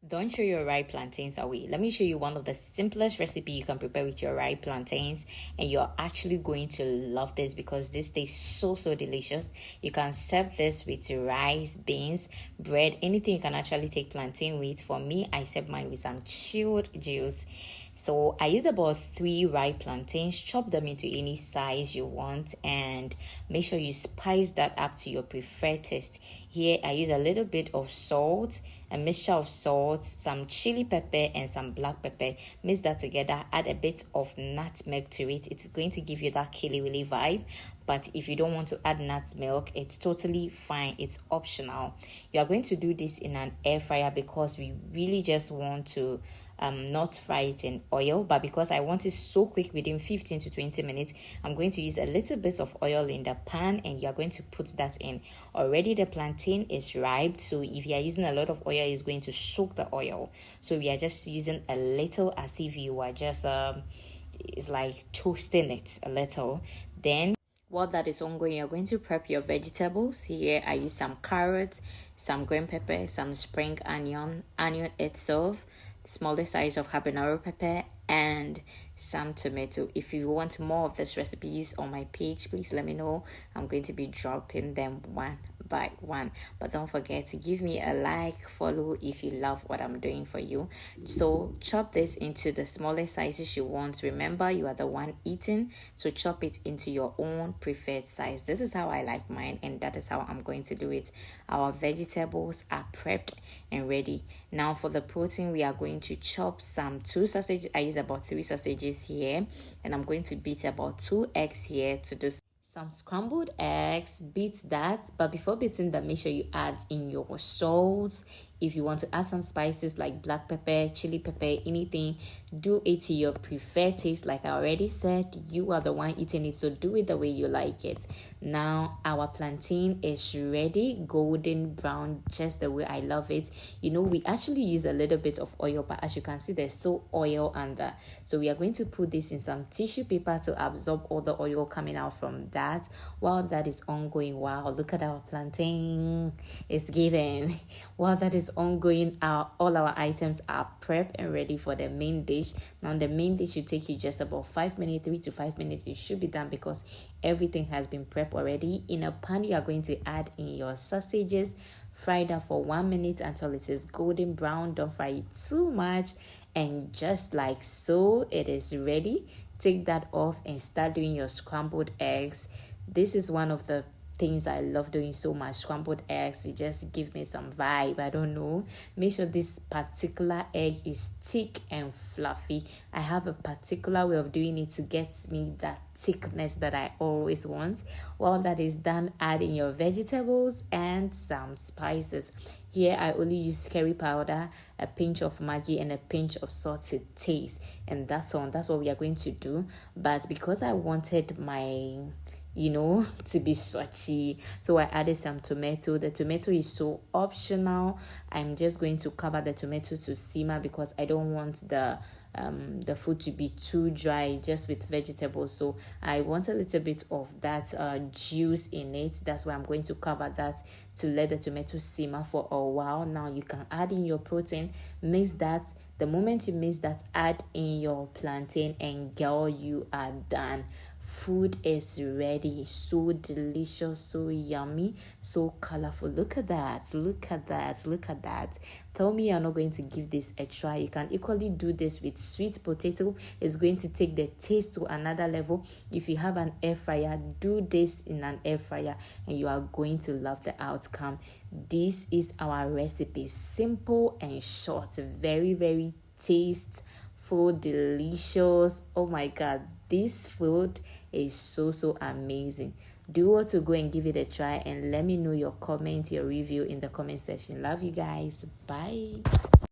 Don't throw your ripe plantains away. Let me show you one of the simplest recipe you can prepare with your ripe plantains, and you're actually going to love this because this tastes so delicious. You can serve this with rice, beans, bread, anything you can actually take plantain with. For me, I serve mine with some chilled juice. So I use about 3 ripe plantains. Chop them into any size you want and make sure you spice that up to your preferred taste. Here I use a little bit of salt, a mixture of salt, some chili pepper and some black pepper. Mix that together, add a bit of nutmeg to it. It's going to give you that kili vibe. But if you don't want to add nutmeg, it's totally fine. It's optional. You are going to do this in an air fryer because we really just want to not fry it in oil, but because I want it so quick within 15 to 20 minutes, I'm going to use a little bit of oil in the pan and you're going to put that in. Already the plantain is ripe, so if you are using a lot of oil, it's going to soak the oil. So we are just using a little as if you are just it's like toasting it a little. Then while that is ongoing, you're going to prep your vegetables. Here I use some carrots, some green pepper, some spring onion itself, smaller size of habanero pepper, and some tomato. If you want more of these recipes on my page, please let me know. I'm going to be dropping them one by one, but don't forget to give me a like, follow if you love what I'm doing for you. So chop this into the smallest sizes you want. Remember, you are the one eating, so chop it into your own preferred size. This is how I like mine, and that is how I'm going to do it. Our vegetables are prepped and ready. Now for the protein, we are going to chop some 2 sausages. I use about 3 sausages here, and I'm going to beat about 2 eggs here to do some scrambled eggs. Beat that, but before beating that, make sure you add in your salt. If you want to add some spices like black pepper, chili pepper, anything, do it to your preferred taste. Like I already said, you are the one eating it, so do it the way you like it. Now our plantain is ready, golden brown, just the way I love it. You know, we actually use a little bit of oil, but as you can see, there's still oil under. So we are going to put this in some tissue paper to absorb all the oil coming out from that. While that is ongoing, wow, look at our plantain. It's giving. While that is ongoing, all our items are prepped and ready for the main dish. Now the main dish should take you just about 5 minutes, 3 to 5 minutes. It should be done because everything has been prepped already. In a pan, you are going to add in your sausages. Fry that for 1 minute until it is golden brown. Don't fry it too much, and just like so, it is ready. Take that off and start doing your scrambled eggs. This is one of the things I love doing so much. Scrambled eggs, it just gives me some vibe. I don't know. Make sure this particular egg is thick and fluffy. I have a particular way of doing it to get me that thickness that I always want. While that is done, add in your vegetables and some spices. Here I only use curry powder, a pinch of Maggie, and a pinch of salt to taste, and that's what we are going to do. But because I wanted my to be suchy, so I added some tomato. The tomato is so optional. I'm just going to cover the tomato to simmer because I don't want the food to be too dry just with vegetables. So I want a little bit of that juice in it. That's why I'm going to cover that to let the tomato simmer for a while. Now you can add in your protein, mix that. The moment you mix that, add in your plantain, and girl, you are done. Food is ready. So delicious, so yummy, so colorful. Look at that. Look at that. Look at that. Tell me you're not going to give this a try. You can equally do this with sweet potato. It's going to take the taste to another level. If you have an air fryer, do this in an air fryer and you are going to love the outcome. This is our recipe. Simple and short. Very tasteful, delicious. Oh my God. This food is so amazing. Do want to go and give it a try and let me know your comment, your review in the comment section. Love you guys. Bye.